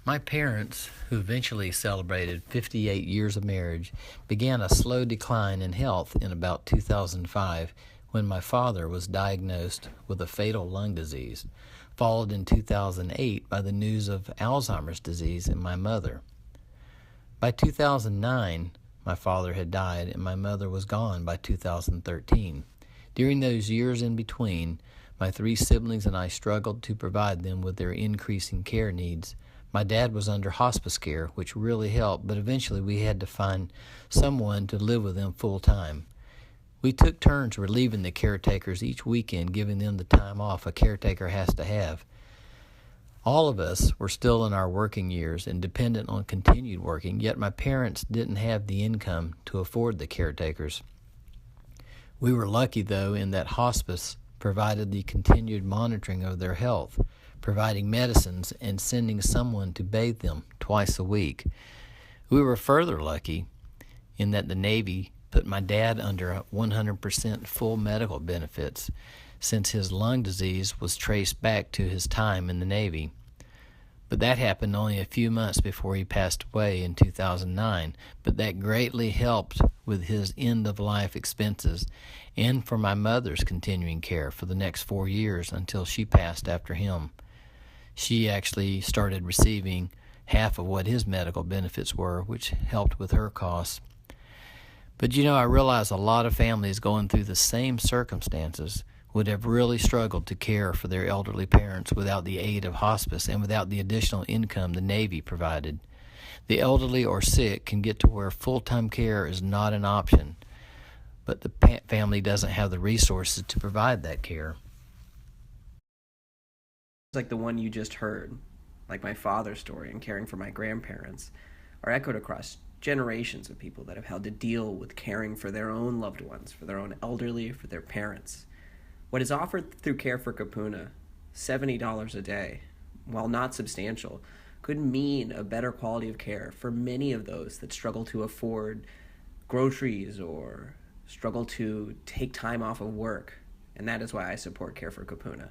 My parents, who eventually celebrated 58 years of marriage, began a slow decline in health in about 2005 when my father was diagnosed with a fatal lung disease, followed in 2008 by the news of Alzheimer's disease in my mother. By 2009, my father had died and my mother was gone by 2013. During those years in between, my three siblings and I struggled to provide them with their increasing care needs. My dad was under hospice care, which really helped, but eventually we had to find someone to live with him full time. We took turns relieving the caretakers each weekend, giving them the time off a caretaker has to have. All of us were still in our working years and dependent on continued working, yet my parents didn't have the income to afford the caretakers. We were lucky, though, in that hospice provided the continued monitoring of their health, providing medicines and sending someone to bathe them twice a week. We were further lucky in that the Navy put my dad under 100% full medical benefits, since his lung disease was traced back to his time in the Navy. But that happened only a few months before he passed away in 2009, but that greatly helped with his end-of-life expenses and for my mother's continuing care for the next 4 years until she passed after him. She actually started receiving half of what his medical benefits were, which helped with her costs. But I realize a lot of families going through the same circumstances would have really struggled to care for their elderly parents without the aid of hospice and without the additional income the Navy provided. The elderly or sick can get to where full-time care is not an option, but the family doesn't have the resources to provide that care. Like the one you just heard, like my father's story and caring for my grandparents, are echoed across generations of people that have had to deal with caring for their own loved ones, for their own elderly, for their parents. What is offered through Care for Kahuna, $70 a day, while not substantial, could mean a better quality of care for many of those that struggle to afford groceries or struggle to take time off of work. And that is why I support Care for Kahuna.